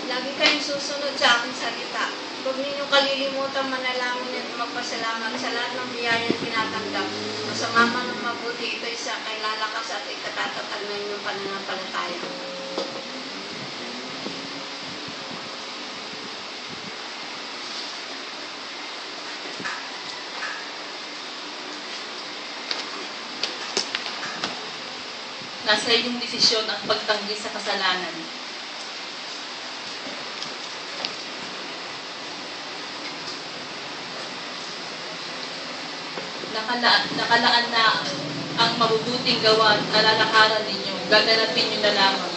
Lagi kayong susunod sa aking salita. Huwag ninyong kalilimutan manalangin at magpasalamat sa lahat ng biyayang tinatanggap. Masama man ng mabuti, ito isa kay lalakas at ikatatatag na inyong pananampalataya. Nasa iyong desisyon ang pagtanggi sa kasalanan. Nakalaan na ang mabubuting gawa na lalakaran ninyo, gaganapin nyo na lamang.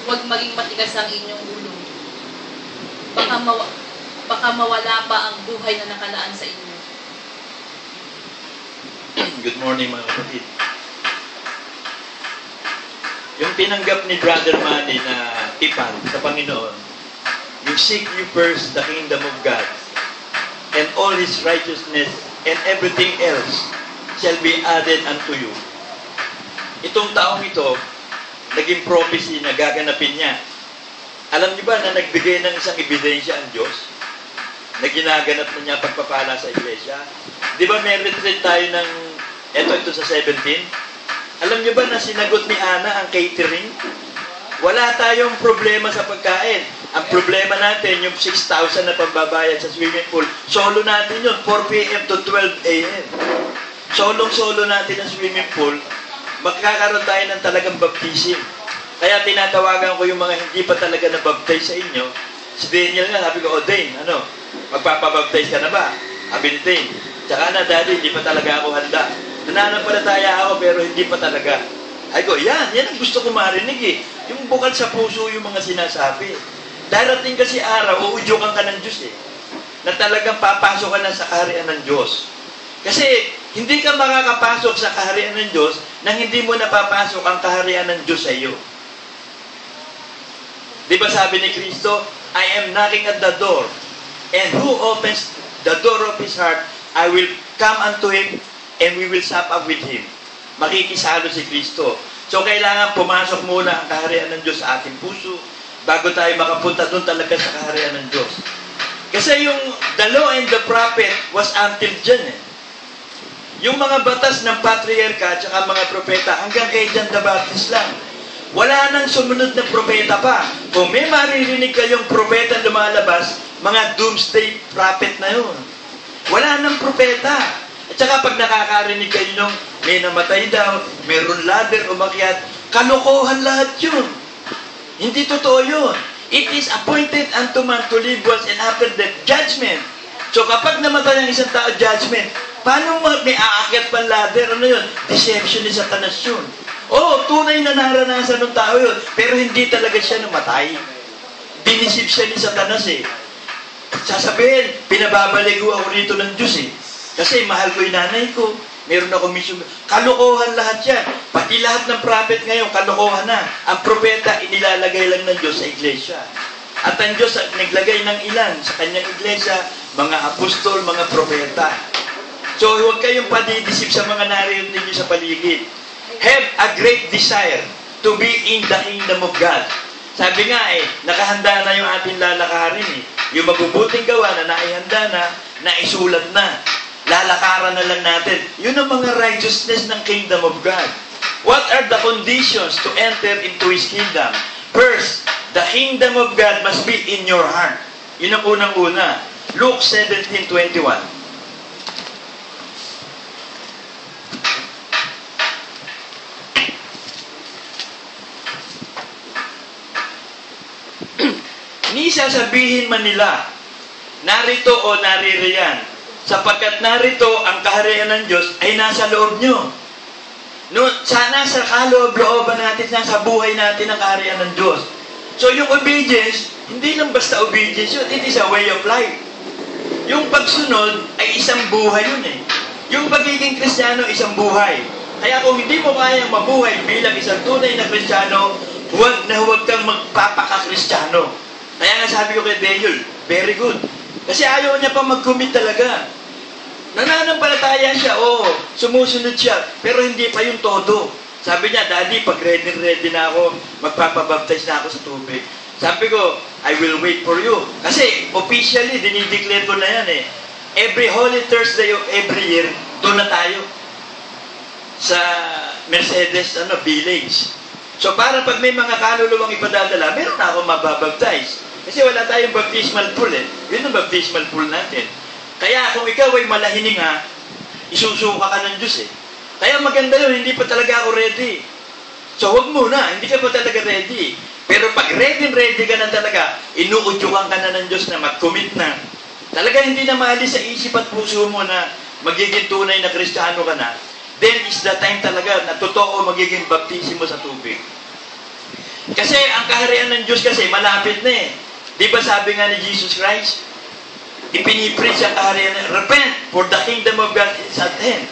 Huwag maging matigas ang inyong ulo. Baka mawala pa ang buhay na nakalaan sa inyo. Good morning mga kapatid. Yung tinanggap ni Brother Manny na tipan sa Panginoon, you seek you first the kingdom of God and all His righteousness and everything else shall be added unto you. Itong taong ito, naging prophecy na gaganapin niya. Alam niyo ba na nagbigay ng isang ebidensya ang Diyos na ginaganap na niya pagpapala sa iglesia? Di ba may retreat tayo ng, ito sa 17? Alam niyo ba na sinagot ni Ana ang catering? Wala tayong problema sa pagkain. Ang problema natin, yung 6,000 na pambabayad sa swimming pool, solo natin yun, 4 p.m. to 12 a.m. Solong-solo natin ang swimming pool, magkakaroon tayo ng talagang baptism. Kaya tinatawagan ko yung mga hindi pa talaga na-baptize sa inyo. Si Daniel nga, sabi ko, Dane, magpapabaptize ka na ba? Sabi ni Dane, tsaka na, Daddy, hindi pa talaga ako handa. Nananampalataya ako, pero hindi pa talaga. Ay ko, yan ang gusto ko marinig eh. Yung bukal sa puso yung mga sinasabi. Darating kasi araw, uudyukan ka ng Diyos eh. Na talagang papasok ka na sa kaharian ng Diyos. Kasi hindi ka makakapasok sa kaharian ng Diyos nang hindi mo napapasok ang kaharian ng Diyos sa iyo. Di ba sabi ni Kristo, I am knocking at the door, and who opens the door of his heart, I will come unto him, and we will sup up with him. Makikisalo si Kristo. So, kailangan pumasok muna ang kaharian ng Diyos sa ating puso bago tayo makapunta doon talaga sa kaharian ng Diyos. Kasi yung the law and the prophet was until dyan eh. Yung mga batas ng patriarka at saka mga propeta hanggang kay John the Baptist lang. Wala nang sumunod na propeta pa. Kung may maririnig kayong propeta lumalabas, mga doomsday prophet na yun. Wala nang propeta. At saka pag nakakarinig kayo nung may namatay daw, mayroon ladder umakyat, kalokohan lahat yun. Hindi totoo yun. It is appointed unto man to live once and after death, judgment. So kapag namatay ang isang tao, judgment. Paano may aakyat pang ladder? Ano yun? Deception ni Satanas yun. Oo, tunay na naranasan ng tao yun, pero hindi talaga siya namatay. Dinisip siya ni Satanas eh. Sasabihin, pinababaligo ako rito ng Diyos eh. Kasi mahal ko yung nanay ko. Meron ako mission. Kalokohan lahat yan. Pati lahat ng prophet ngayon, kalokohan na. Ang propeta, inilalagay lang ng Diyos sa iglesia. At ang Diyos naglagay ng ilan sa kanyang iglesia, mga apostol, mga propeta. So, huwag kayong padidisip sa mga narinig niyo sa paligid. Have a great desire to be in the kingdom of God. Sabi nga nakahanda na yung ating lalakarin eh. Yung mabubuting gawa na naihanda na, naisulat na. Lalakaran na lang natin. Yun ang mga righteousness ng kingdom of God. What are the conditions to enter into His kingdom? First, the kingdom of God must be in your heart. Yun ang unang-una. Luke 17:21. Ni sasabihin man nila, narito o naririyan, sapagkat narito ang kaharian ng Diyos ay nasa loob nyo. No, sana sa kaloob-looban natin, nasa buhay natin ang kaharian ng Diyos. So yung obedience, hindi lang basta obedience yun, it is a way of life. Yung pagsunod ay isang buhay yun eh. Yung pagiging Kristiyano, isang buhay. Kaya kung hindi mo kayang mabuhay bilang isang tunay na Kristiyano, huwag kang magpapaka-Kristiyano. Kaya nga sabi ko kay Daniel, very good. Kasi ayaw niya pa mag-commit talaga. Nananampalataya siya, sumusunod siya, pero hindi pa yung todo. Sabi niya, Daddy, pag ready na ako, magpapabaptize na ako sa tubig. Sabi ko, I will wait for you. Kasi officially, dinideclare ko na yan eh. Every Holy Thursday of every year, doon na tayo. Sa Mercedes Village. So para pag may mga kaluluwang ipadadala, meron na akong mababaptize. Kasi wala tayong baptismal pool eh. Yun ang baptismal pool natin. Kaya kung ikaw ay malahininga, isusuka ka ng Diyos eh. Kaya maganda yun, hindi pa talaga ako ready. So wag muna, hindi ka pa talaga ready. Pero pag ready ka na talaga, inuudyukan ka na ng Diyos na mag-commit na. Talaga hindi na maalis sa isip at puso mo na magiging tunay na Kristiyano ka na. Then is the time talaga na totoo magiging baptismo sa tubig. Kasi ang kaharian ng Diyos kasi malapit na eh. Di ba sabi nga ni Jesus Christ, ipinipreach ang kaharian na, repent, for the kingdom of God is at hand.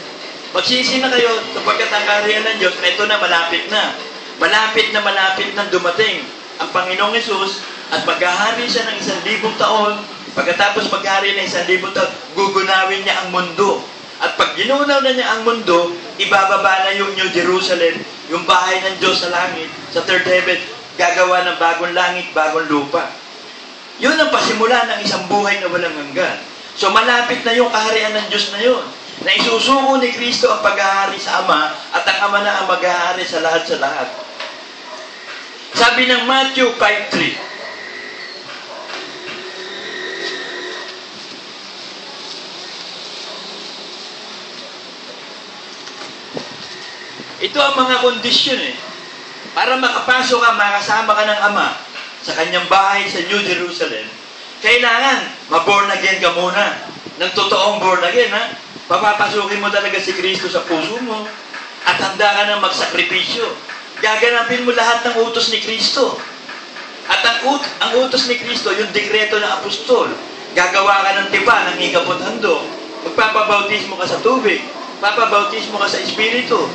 Magsisi na kayo sapagkat ang kaharian ng Diyos, ito na malapit na. Malapit na dumating ang Panginoong Hesus at maghahari siya ng 1,000 taon. Pagkatapos maghari ng 1,000 taon, gugunawin niya ang mundo. At pag ginunaw na niya ang mundo, ibababa na yung New Jerusalem, yung bahay ng Diyos sa langit, sa third heaven, gagawa ng bagong langit, bagong lupa. Yun ang pasimula ng isang buhay na walang hanggan. So malapit na yung kaharian ng Diyos na yun, na isusuko ni Kristo ang paghahari sa Ama, at ang Ama na ang maghahari sa lahat sa lahat. Sabi ng Matthew 5:3, ito ang mga kondisyon eh. Para makapasok ka, makasama ka ng Ama sa kanyang bahay sa New Jerusalem, kailangan ma-born again ka muna. Ng totoong born again, ha? Papapasukin mo talaga si Kristo sa puso mo at handa ka na magsakripisyo. Gaganapin mo lahat ng utos ni Kristo. At ang utos ni Kristo, yung dekreto ng apostol, gagawa ka ng tipa, ng higapot handog, magpapabautismo ka sa tubig, papabautismo ka sa Espiritu,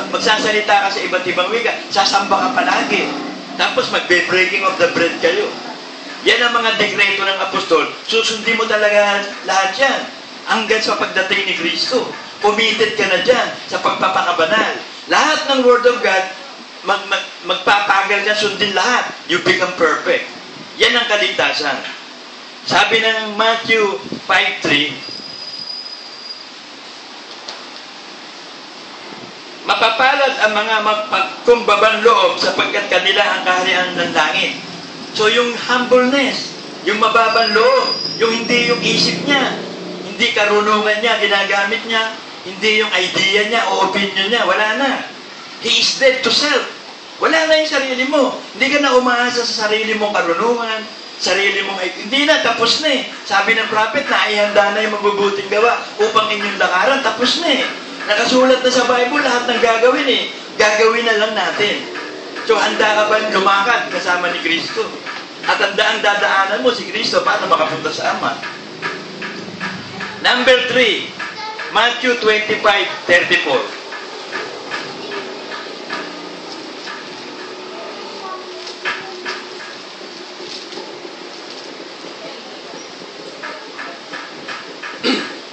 magsasalita ka sa iba't ibang wika, sasamba ka palagi. Tapos magbe-breaking of the bread kayo. Yan ang mga dekreto ng apostol. Susundin mo talaga lahat yan. Hanggang sa pagdating ni Kristo. Committed ka na dyan sa pagpapakabanal. Lahat ng Word of God, magpapagal ka, sundin lahat. You become perfect. Yan ang kaligtasan. Sabi ng Matthew 5:3, mapapalad ang mga magpagkumbabang loob sapagkat kanila ang kaharian ng langit. So yung humbleness, yung mababang loob, yung hindi yung isip niya, hindi karunungan niya, ginagamit niya, hindi yung idea niya o opinion niya, wala na. He is dead to self. Wala na yung sarili mo. Hindi ka na umaasa sa sarili mong karunungan, sarili mong, hindi na, tapos na eh. Sabi ng prophet na ihanda na yung mabubuting gawa upang inyong lakaran, tapos na eh. Nakasulat na sa Bible lahat ng gagawin eh. Gagawin na lang natin. So handa ka ba lumakad kasama ni Kristo? At ang dadaanan mo si Kristo para makapunta sa Ama. Number 3, Matthew 25:34.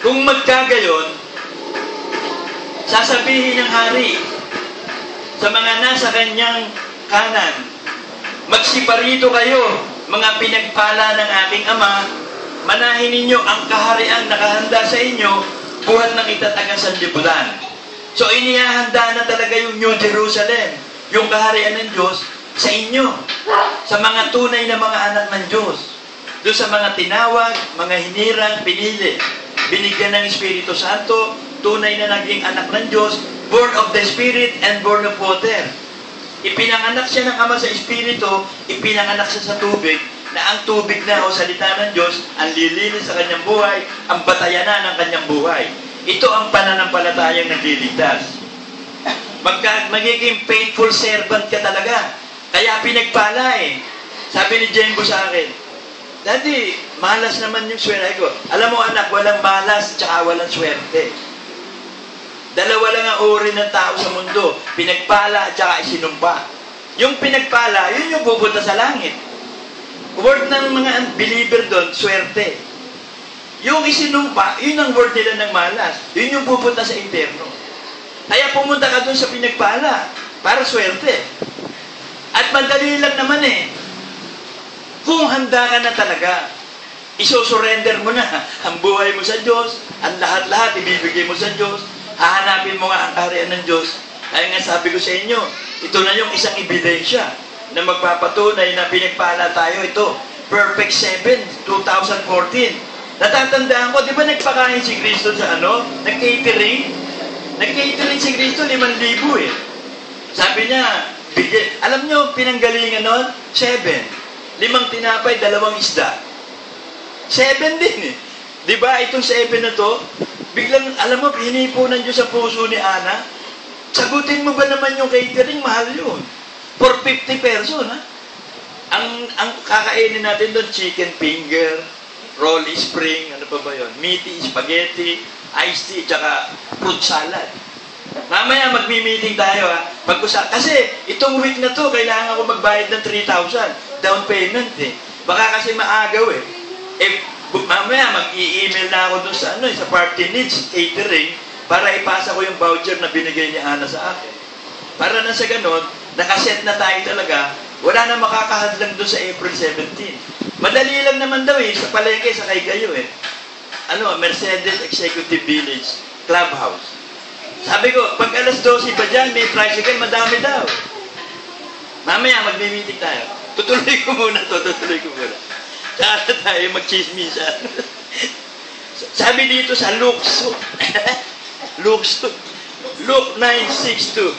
Kung magkagayon, sasabihin ng hari sa mga nasa kanyang kanan, magsiparito kayo, mga pinagpala ng aking Ama, manahin ninyo ang kahariang nakahanda sa inyo, buhat ng itatagang sanlibutan. So inihahanda na talaga yung New Jerusalem, yung kaharian ng Diyos sa inyo, sa mga tunay na mga anak ng Diyos, doon sa mga tinawag, mga hinirang, pinili, binigyan ng Espiritu Santo, tunay na naging anak ng Diyos, born of the Spirit and born of water. Ipinanganak siya ng Ama sa Espiritu, ipinanganak siya sa tubig, na ang tubig na o salita ng Diyos, ang lilinis sa kanyang buhay, ang batayanan ng kanyang buhay. Ito ang pananampalatayang nagliligtas. Magiging faithful servant ka talaga. Kaya pinagpala eh. Sabi ni Jembo sa akin, Daddy, malas naman yung swerte ko. Alam mo anak, walang malas tsaka walang swerte. Dalawa lang ang uri ng tao sa mundo. Pinagpala at saka isinumpa. Yung pinagpala, yun yung pupunta sa langit. Word ng mga believer doon, swerte. Yung isinumpa, yun ang word nila ng malas. Yun yung pupunta sa impyerno. Kaya pumunta ka doon sa pinagpala para swerte. At madali lang naman eh. Kung handa ka na talaga, isosurrender mo na ang buhay mo sa Diyos, ang lahat-lahat ibibigay mo sa Diyos, hahanapin mo nga ang kaharian ng Diyos. Kaya nga sabi ko sa inyo, ito na yung isang ebidensya na magpapatunay na pinagpala tayo ito. Perfect 7, 2014. Natatandaan ko, di ba nagpakain si Kristo sa Nag-catering? Nag-catering si Kristo, 5,000 eh. Sabi niya, alam nyo, pinanggalingan nun? 7. 5 tinapay, 2 isda. 7 din eh. Di ba itong 7 na to, biglang, alam mo, hinipo ng Diyos sa puso ni Ana. Sagutin mo ba naman yung catering? Mahal yun. For 50 person, ha? Ang kakainin natin doon, chicken finger, rolly spring, ano pa ba yun? Meaty, spaghetti, iced tea, tsaka fruit salad. Mamaya magmi-meeting tayo, ha? Kasi itong week na to, kailangan ko magbayad ng 3,000 down payment eh. Baka kasi maagaw eh. Mamaya mag-i-email na ako doon sa party needs catering para ipasa ko yung voucher na binigay ni Ana sa akin. Para na sa ganon, nakaset na tayo talaga, wala na makakahadlang doon sa April 17. Madali lang naman daw eh, sa palengke, sa kayo eh. Mercedes Executive Village, Clubhouse. Sabi ko, pag alas 12 pa dyan, may tricycle, madami daw. Mamaya, magmi-meeting tayo. Tutuloy ko muna. Saka tayo mag-chismisan. Sabi dito sa Luke 9:62.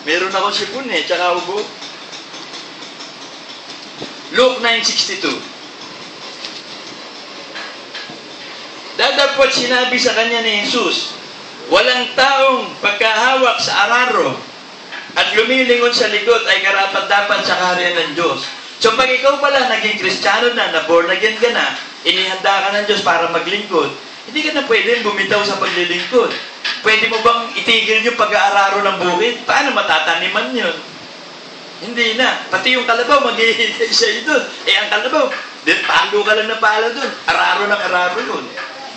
Meron ako sipon eh, tsaka ubo. Luke 9:62. Dadapot sinabi sa kanya ni Jesus, walang taong pagkahawak sa araro at lumilingon sa likod ay karapat-dapat sa kaharian ng Diyos. So pag ikaw pala naging Kristiyano na born again ka na, inihanda ka ng Diyos para maglingkod, hindi ka na pwede bumitaw sa paglilingkod. Pwede mo bang itigil yung pag-aararo ng bukid? Paano matataniman yun? Hindi na. Pati yung kalabaw, mag-iintay siya doon. Ang kalabaw, palo ka lang na palo doon. Araro ng araro doon.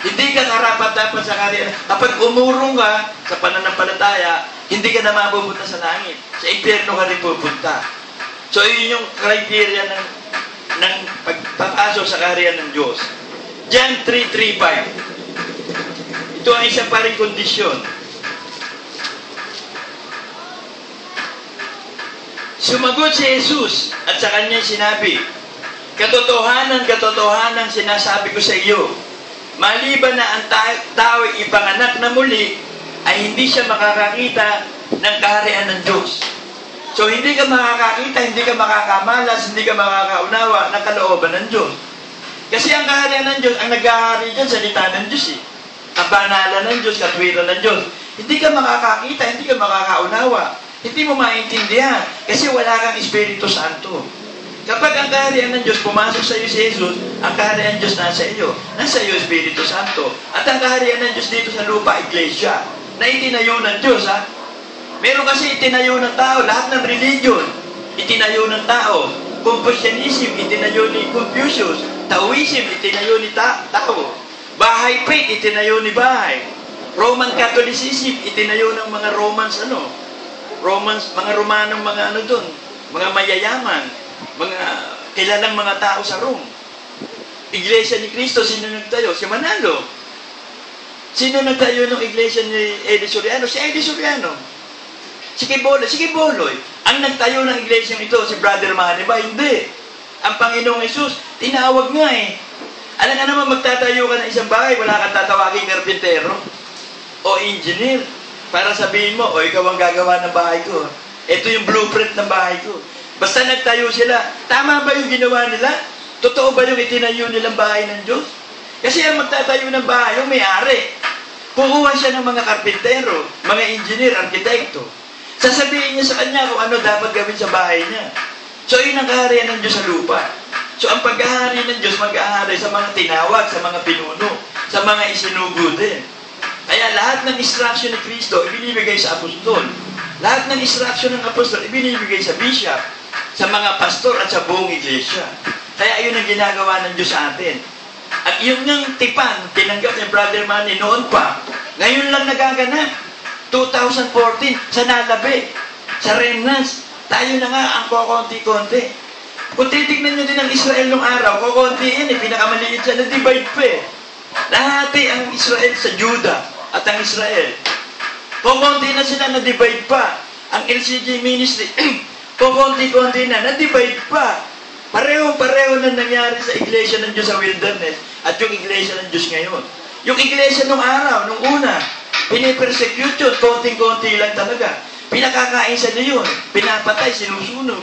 Hindi ka karapat-dapat sa kaharian. Kapag umurong ka sa pananampalataya, hindi ka na mapupunta sa langit. Sa impyerno ka rin pupunta. So, yun yung criteria ng pagpapasok sa kaharian ng Diyos. John 3:35. Ito ang isa pa rin kondisyon. Sumagot si Jesus at sa kanya sinabi, katotohanan sinasabi ko sa iyo, maliban na ang tao ipanganak na muli, ay hindi siya makakakita ng kaharian ng Diyos. So, hindi ka makakakita, hindi ka makakamalas, hindi ka makakaunawa ng kalooban ng Diyos. Kasi ang kaharian ng Diyos, ang naghahari dyan, salita ng Diyos eh. Kabanalan ng Diyos, katwiran ng Diyos. Hindi ka makakakita, hindi ka makakaunawa. Hindi mo maintindihan kasi wala kang Espiritu Santo. Kapag ang kaharian ng Diyos pumasok sa iyo si Jesus, ang kaharian ng Diyos nasa iyo. Nasa iyo Espiritu Santo. At ang kaharian ng Diyos dito sa lupa, Iglesia, na itinayo ng Diyos, ha? Meron kasi itinayo ng tao, lahat ng religion, itinayo ng tao. Confucianism, itinayo ni Confucius. Taoism, itinayo ni Tao. Baha'i faith, itinayo ni Baha'i. Roman Catholicism, itinayo ng mga mga Romanong mga doon, mga mayayaman, mga kilalang mga tao sa Rome. Iglesia ni Cristo, sino nagtayo? Si Manalo. Sino nagtayo ng iglesia ni Eddie Soriano? Si Eddie Soriano. Si Kiboloy. Ang nagtayo ng iglesia ito, si Brother Manny ba? Hindi. Ang Panginoong Jesus, tinawag nga eh. Alam nga naman, magtatayo ka ng isang bahay, wala kang tatawagin karpintero o engineer. Para sabihin mo, ikaw ang gagawa ng bahay ko. Ito yung blueprint ng bahay ko. Basta nagtayo sila, tama ba yung ginawa nila? Totoo ba yung itinayo nilang bahay ng Diyos? Kasi ang magtatayo ng bahay, yung may-ari. Kukuha siya ng mga karpintero, mga engineer, arkitekto. Sasabihin niya sa kanya kung ano dapat gawin sa bahay niya. So, yun ang kaharian ng Diyos sa lupa. So, ang paghahari ng Diyos, mag-ahari sa mga tinawag, sa mga pinuno, sa mga isinugo din. Kaya lahat ng instruction ni Kristo, ibinibigay sa apostol. Lahat ng instruction ng apostol, ibinibigay sa bishop, sa mga pastor at sa buong iglesia. Kaya yun ang ginagawa ng Diyos sa atin. At yung ng tipan, tinanggap ni Brother Manny noon pa, ngayon lang nagaganap. 2014, sa Nalabe, sa Remnants, tayo na nga ang kukonti-konti. Kung titignan nyo din ang Israel nung araw, kukuntiin eh, pinakamaliit siya, na-divide pa eh. Nahati ang Israel sa Judah at ang Israel. Kukunti na sila, na-divide pa. Ang LCG ministry, kukunti-kunti na, na-divide pa. Pareho-pareho na nangyari sa iglesia ng Diyos sa wilderness at yung iglesia ng Diyos ngayon. Yung iglesia nung araw, nung una, pinipersecute yun, konting-konti lang talaga. Pinakakaisa niyo yun, pinapatay, sinusunog.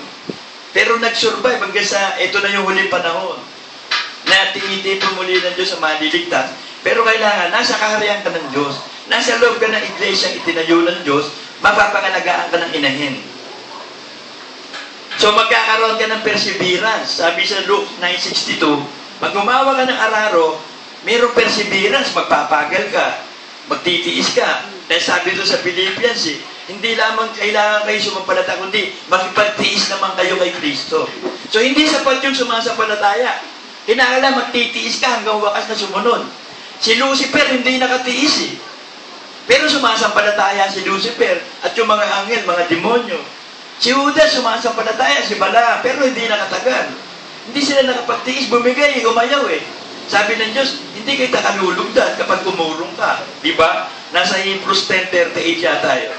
Pero nag-survive hanggang sa ito na yung huling panahon na tinitipon muli ng Diyos sa maliligtas. Pero kailangan, nasa kaharian ka ng Diyos, nasa loob ka ng iglesia itinayo ng Diyos, mapapangalagaan ka ng inahin. So magkakaroon ka ng perseverance. Sabi sa Luke 9:62, pag gumawa ka ng araro, mayroong perseverance, magpapagal ka, magtitiis ka. Dahil sabi doon sa Philippians, hindi lamang kailangan kayo sumampalataya, kundi makipagtiis naman kayo kay Kristo. So hindi sapat yung sumasampalataya. Kinakailangan magtitiis ka hanggang wakas na sumunod. Si Lucifer hindi nakatiis eh. Pero sumasampalataya si Lucifer at yung mga anghel, mga demonyo. Si Judas sumasampalataya, si Bala, pero hindi nakatagal. Hindi sila nakapagtiis, bumigay, umayaw eh. Sabi ng Diyos, hindi kayo nakalulugdan kapag kumurong ka. Di ba? Nasa Hebrews 10:38 yata yun.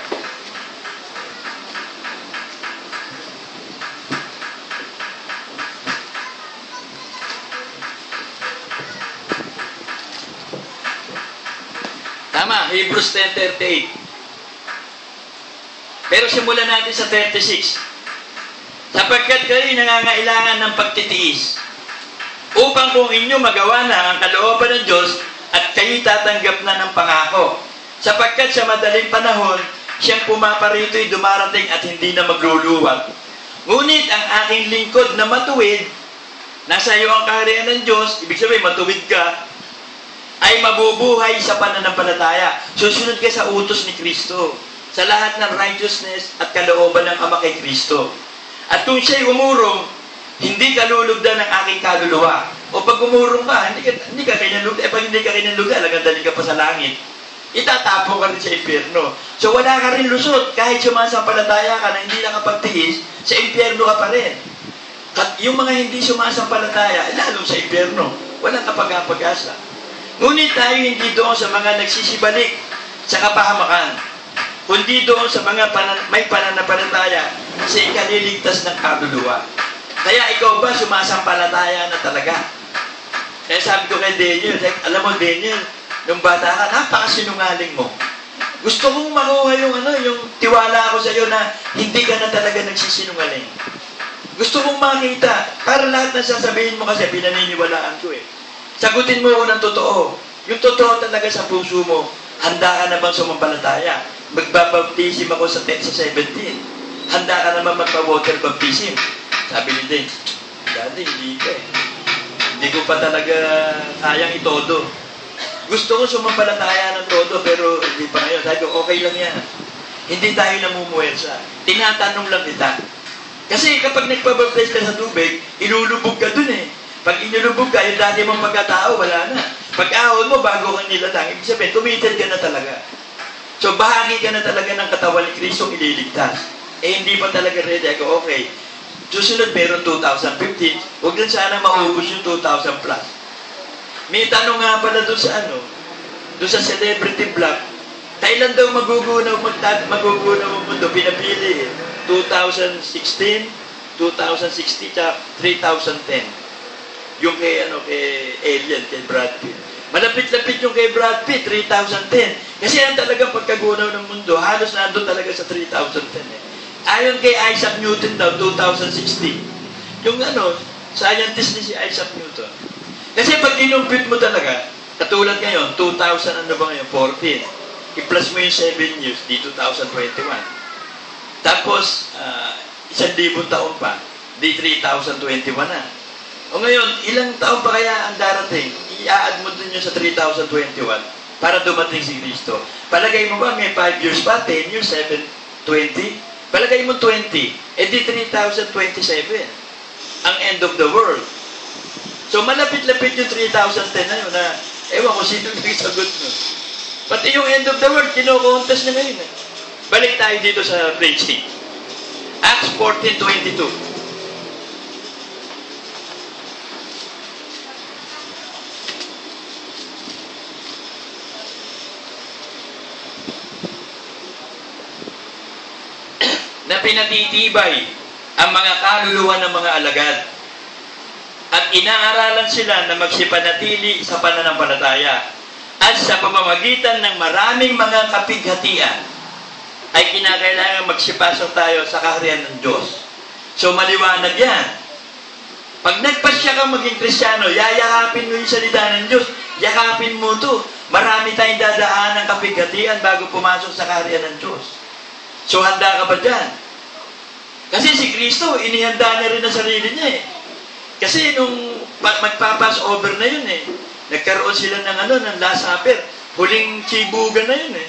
Tama, Hebrews 10:38. Pero simulan natin sa 36. Sapagkat kayo nangangailangan ng pagtitiis, upang kung inyo magawa na ang kalooban ng Diyos at kayo tatanggap na ng pangako. Sapagkat sa madaling panahon, siyang pumaparito'y dumarating at hindi na magluluwag. Ngunit ang aking lingkod na matuwid, nasa iyo ang kaharian ng Diyos, ibig sabihin matuwid ka, ay mabubuhay sa pananampalataya. Susunod ka sa utos ni Kristo, sa lahat ng righteousness at kalooban ng Ama kay Kristo. At kung siya'y umurong, hindi ka lulugdan ng aking kaluluwa. O pag umurong ka, hindi ka kinalugdan. Pag hindi ka kinalugdan, lagandali ka pa sa langit. Itatapo ka rin sa impyerno. So wala ka rin lusot. Kahit sumasampalataya ka na hindi nakapagtiis, sa impyerno ka pa rin. At yung mga hindi sumasampalataya, lalong sa impyerno. Walang kapag-pag-asa. Ngunit tayo hindi doon sa mga nagsisibalik sa kapahamakan, kundi doon sa mga may pananampalataya sa ikaliligtas ng kaluluwa. Kaya ikaw ba sumasampalataya na talaga? Kaya sabi ko kay Daniel, alam mo Daniel, nung bata ka, napakasinungaling mo. Gusto kong makuha yung tiwala ko sa iyo na hindi ka na talaga nagsisinungaling. Gusto kong makita, para lahat na sasabihin mo kasi pinaniniwalaan ko eh. Sagutin mo ako ng totoo. Yung totoo talaga sa puso mo, handa ka na bang sumampalataya? Magbabaptism ako sa 17. Handa ka naman magpa-water baptism. Sabi ni Dave, Daddy, hindi ka eh. Hindi ko pa talaga kayang itodo. Gusto ko sumampalataya ng todo, pero hindi pa ngayon. Sabi ko, okay lang yan. Hindi tayo namumuwersa. Tinatanong lang kita. Kasi kapag nagpabaptize ka sa tubig, ilulubog ka dun eh. Pag inilubog ka, yung dati mong pagkatao, wala na. Pag ahon mo, bago kang nilatang, ibig sabihin, committed ka na talaga. So, bahagi ka na talaga ng katawan ni Kristo ililigtas. Eh, hindi pa talaga ready. Ako, okay. Susunod, meron 2015. Huwag lang sana maubos yung 2000 plus. May tanong nga pala doon sa doon sa celebrity vlog, kailan daw magugunaw ang mundo? Pinapili 2016, 2060, 3010. Yung kay Alien, kay Brad Pitt. Malapit-lapit yung kay Brad Pitt, 3010. Kasi yan talagang pagkagunaw ng mundo, halos nandun talaga sa 3010 eh. Ayon kay Isaac Newton daw, 2060. Yung scientist ni si Isaac Newton. Kasi pag inumpit mo talaga, katulad ngayon, 2000, 14. I-plus mo yung 7 years, di 2021. Tapos, 1,000 taon pa, di 3021 na. O ngayon, ilang taon pa kaya ang darating? I-add mo dun yun sa 3021 para dumating si Kristo. Palagay mo ba may 5 years pa, 10 years, 7, 20? Palagay mo 20. Eh di 3027. Ang end of the world. So malapit-lapit yung 3010 na yun na ewan ko sino nagsagot mo. Pati yung end of the world, kino-contest na ngayon. Balik tayo dito sa page 6. Acts 14:22. pinatitibay ang mga kaluluwa ng mga alagad. At inaaralan sila na magsipanatili sa pananampalataya. At sa pamamagitan ng maraming mga kapighatian, ay kinakailangan magsipasok tayo sa kaharian ng Diyos. So maliwanag yan. Pag nagpasya kang maging Kristiyano, yayakapin mo yung salita ng Diyos. Yakapin mo to. Marami tayong dadaan ng kapighatian bago pumasok sa kaharian ng Diyos. So handa ka ba dyan? Kasi si Kristo, inihanda na rin ang sarili niya eh. Kasi nung magpapass over na yun eh, nagkaroon sila ng Last Supper. Huling tsibugan na yun eh.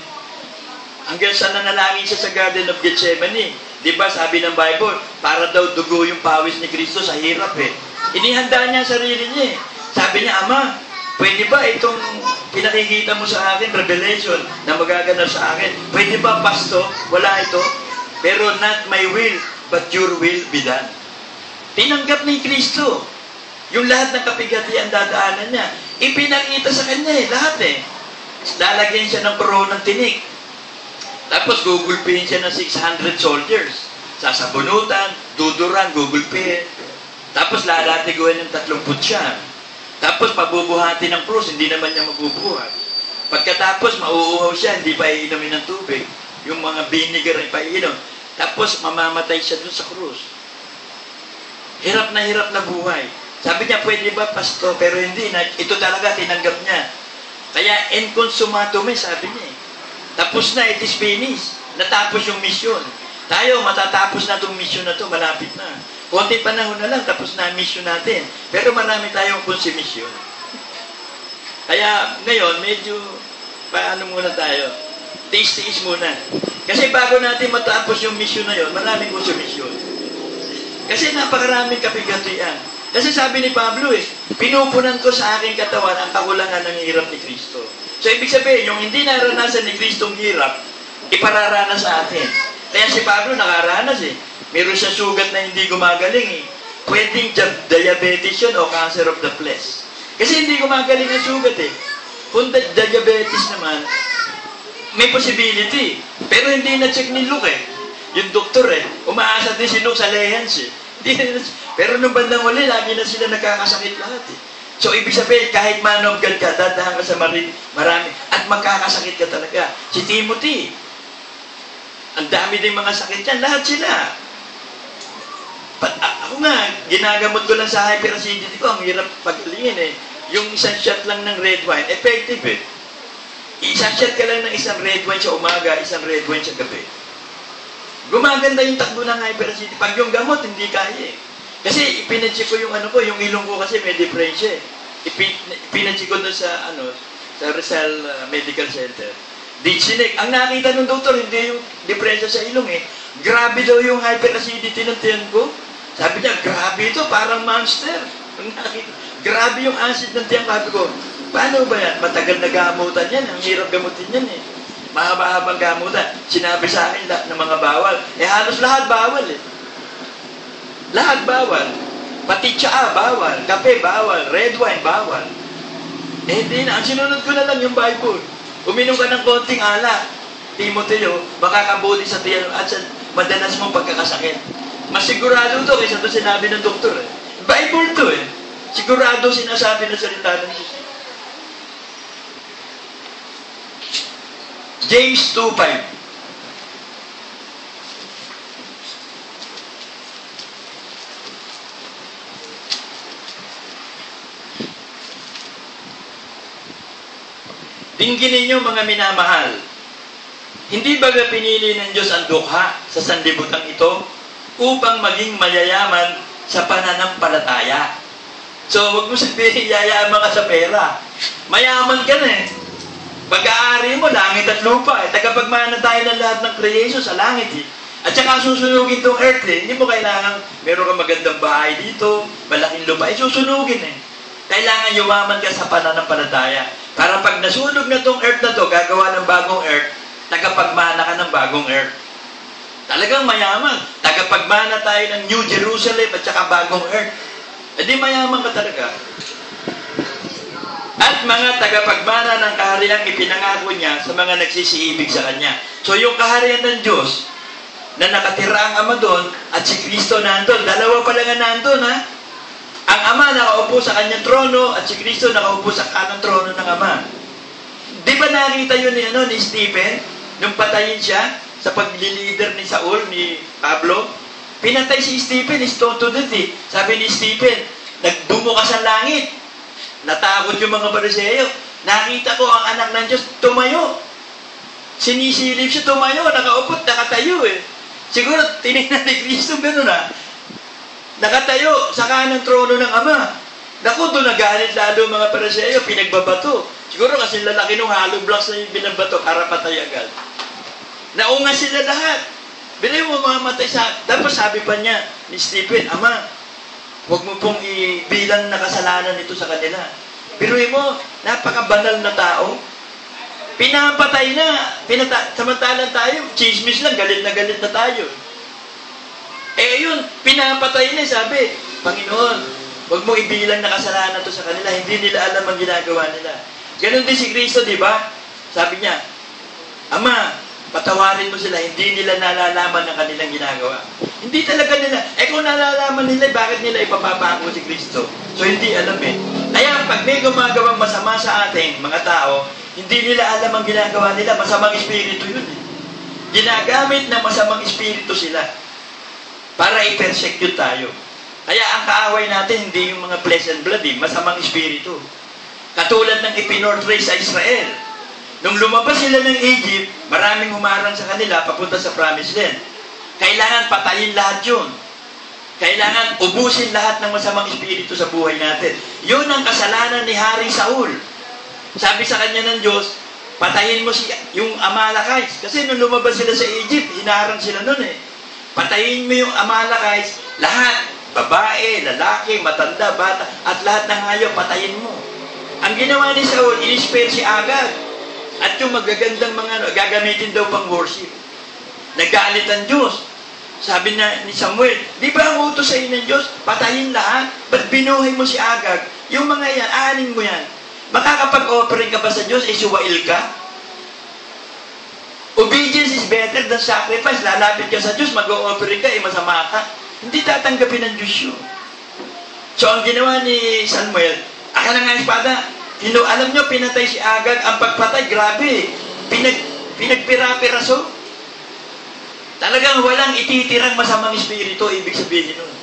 Hanggang sa nanalangin siya sa Garden of Gethsemane. Di ba sabi ng Bible, para daw dugo yung pawis ni Kristo sa hirap eh. Inihanda niya ang sarili niya eh. Sabi niya, Ama, pwede ba itong pinakikita mo sa akin, revelation, na magaganap sa akin, pwede ba pasto? Wala ito. Pero not my will, but your will be done. Tinanggap ni Kristo yung lahat ng kapighatian dadaanan niya. Ipinakita sa kanya eh, lahat eh. Lalagyan siya ng koronang tinik. Tapos gugulpihin siya ng 600 soldiers. Sasabunutan, duduran, gugulpihin. Tapos lalatiguin ng 30 siya. Tapos pabubuhati ng krus, hindi naman niya mabubuhat. Pagkatapos mauuhaw siya, hindi pa iinumin ng tubig. Yung mga vinegar ay paiinom. Tapos mamamatay siya dun sa krus. Hirap na buhay. Sabi niya, pwede ba, Pasto? Pero hindi. Ito talaga, tinanggap niya. Kaya, en consummatume, sabi niya. Tapos na, it is finished. Natapos yung mission. Tayo, matatapos na itong mission na ito. Malapit na. Konti panahon na lang, tapos na ang mission natin. Pero marami tayong consummation. Kaya, ngayon, medyo, paano muna tayo? Tiis-tiis muna. Kasi bago natin matapos yung mission na yun, maraming consummation. Kasi napakaraming kapighatian. Kasi sabi ni Pablo pinupunan ko sa aking katawan ang kakulangan ng hirap ni Kristo. So ibig sabihin, yung hindi naranasan ni Kristo ang hirap, ipararanas sa atin. Kaya si Pablo nakaranas Meron siya sugat na hindi gumagaling Pwedeng diabetes yun o cancer of the flesh. Kasi hindi gumagaling ang sugat Kung diabetes naman, may possibility. Pero hindi na-check ni Luke Yung doktor umaasa din si Luke sa Lehans Pero nung bandang uli, lagi na sila nagkakasakit lahat So ibig sabihin, kahit manobgad ka, dadahan ka sa marami, at magkakasakit ka talaga. Si Timothy, ang dami din mga sakit yan, lahat sila. Ako nga, ginagamot ko lang sa hyperacidity ko, ang hirap pagalingin Yung isang shot lang ng red wine, effective Isang shot ka lang ng isang red wine sa umaga, isang red wine sa gabi. Gumaganda yung takbo ng hyperacidity. Pag yung gamot, hindi kaya Kasi ipinacheck ko yung yung ilong ko kasi may diferensya Ipinacheck ko doon sa sa Rizal Medical Center. Dichinek. Ang nakita ng doktor, hindi yung diferensya sa ilong Grabe daw yung hyperacidity ng tiyan ko. Sabi niya, grabe ito, parang monster. Grabe yung acid ng tiyan. Sabi ko, paano ba yan? Matagal na gamutan yan. Ang hirap gamutin yan Mahaba-habang gamutan. Sinabi sa akin lahat ng mga bawal. Halos lahat bawal Lahat bawal. Pati tsaa bawal. Kape bawal. Red wine bawal. Hindi na. Ang sinunod ko na lang yung Bible. Uminom ka ng konting alak. Timoteo, makakabuti sa tiyan at sa madalas mong pagkakasakit. Masigurado to kaysa to sinabi ng doktor Bible to Sigurado sinasabi ng salita ng Diyos. James 2:5. Dinggin ninyo mga minamahal. Hindi ba pinili ng Diyos ang dukha sa sanlibutan ito upang maging mayayaman sa pananampalataya? So, huwag mo sabihin, yayaman ka sa pera. Mayaman ka na Pag-aari mo, langit at lupa. Tagapagmana tayo ng lahat ng creation sa langit At saka susunugin itong earth Hindi mo kailangan, meron kang magandang bahay dito, malaking lupa, susunugin Kailangan yumaman ka sa pananampalataya. Para pag nasunog na itong earth na to, gagawa ng bagong earth, tagapagmana ka ng bagong earth. Talagang mayaman. Tagapagmana tayo ng New Jerusalem at saka bagong earth. Hindi mayaman ka talaga. At mga tagapagmana ng kahariang ipinangako niya sa mga nagsisiibig sa Kanya. So yung kaharian ng Diyos, na nakatira ang Ama doon at si Kristo nandun. Dalawa pa lang ang nandun, ha? Ang Ama nakaupo sa kanyang trono at si Kristo nakaupo sa kanang trono ng Ama. Di ba nakita yun ni Stephen? Nung patayin siya sa paglilider ni Saul, ni Pablo, pinatay si Stephen, stone to death eh. Sabi ni Stephen, nagdungo ka sa langit. Natakot yung mga Pariseo. Nakita ko ang anak ng Diyos, tumayo. Sinisilip siya, tumayo, nakaupot, nakatayo eh. Siguro, tinignan ni Kristo, gano'n na. Nakatayo sa kanang trono ng Ama. Naku, doon nagalit lalo mga Pariseo, pinagbabato. Siguro kasi lalaki nung hollow blocks na yung binabato para patay agad. Naunga sila lahat. Bilay mo mamatay sa... Tapos sabi pa niya ni Stephen, Ama, huwag mo pong ibilang na kasalanan ito sa kanila. Biruin mo, napakabanal na tao. Pinapatay na. Samantalang tayo, chismis lang, galit na tayo. Yun, pinapatay na, sabi, Panginoon, huwag mo ibilang na kasalanan to sa kanila. Hindi nila alam ang ginagawa nila. Ganon din si Kristo, di ba? Sabi niya, Ama, patawarin mo sila, hindi nila nalalaman ang kanilang ginagawa. Hindi talaga nila. Kung nalalaman nila, bakit nila ipapapako si Kristo? So, hindi alam eh. Kaya, pag may gumagawang masama sa atin, mga tao, hindi nila alam ang ginagawa nila. Masamang espiritu yun eh. Ginagamit ng masamang espiritu sila para i-persecute tayo. Kaya, ang kaaway natin, hindi yung mga flesh and blood eh, masamang espiritu. Katulad ng ipinortray sa Israel. Nung lumabas sila ng Egypt, maraming humarang sa kanila papunta sa Promised Land. Kailangan patayin lahat yun. Kailangan ubusin lahat ng masamang espiritu sa buhay natin. Yun ang kasalanan ni Haring Saul. Sabi sa kanya ng Diyos, patayin mo yung Amalekites. Kasi nung lumabas sila sa Egypt, hinarang sila nun eh. Patayin mo yung Amalekites, lahat. Babae, lalaki, matanda, bata, at lahat ng hayop, patayin mo. Ang ginawa ni Saul, in-spare si Agag. At yung magagandang mga gagamitin daw pang worship. Nagalit ang Diyos. Sabi na ni Samuel, di ba ang utos sa inyo ng Diyos? Patayin lahat. Ba't binuhay mo si Agag? Yung mga yan, aanin mo yan. Makakapag-offering ka ba sa Diyos? Suwail ka? Obedience is better than sacrifice. Lalapit ka sa Diyos, mag-offering ka, masama ka. Hindi tatanggapin ng Diyos yun. So, ang ginawa ni Samuel, aka na nga espada. Alam nyo, pinatay si Agag. Ang pagpatay, grabe. Pinagpira-piraso. Talagang walang ititirang masamang espiritu, ibig sabihin nun.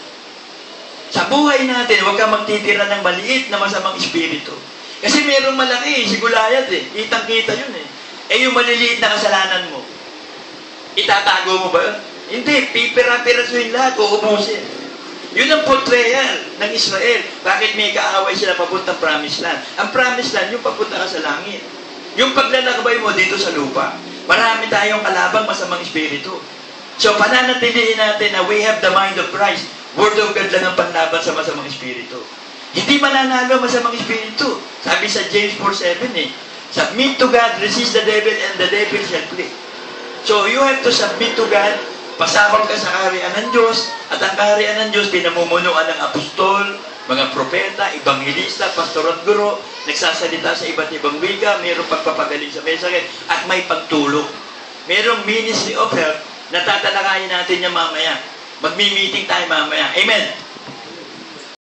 Sa buhay natin, huwag kang magtitira ng maliit na masamang espiritu. Kasi mayroong malaki, si Goliath eh. Kitang-kita yun eh. Yung maliliit na kasalanan mo, itatago mo ba yun? Hindi, pipira-pirasuhin lahat, uubusin. Yun ang portrayal ng Israel. Bakit may kaaway sila papuntang Promised Land? Ang Promised Land, yung papunta ka sa langit. Yung paglalakbay mo dito sa lupa. Marami tayong kalabang masamang espiritu. So, pananatilihin natin na we have the mind of Christ. Word of God lang ang panlaban sa masamang espiritu. Hindi mananalo masamang espiritu. Sabi sa James 4:7 eh, submit to God, resist the devil, and the devil shall flee. So, you have to submit to God. Pasakop ka sa kaharian ng Diyos, at ang kaharian ng Diyos, pinamumunuan ng apostol, mga propeta, ebangelista, pastor at guro, nagsasalita sa iba't ibang wika, mayroong pagpapagaling sa may sakit, at may pagtulong. Mayroong ministry of help na tatalakayin natin niya mamaya. Magmi-meeting tayo mamaya. Amen.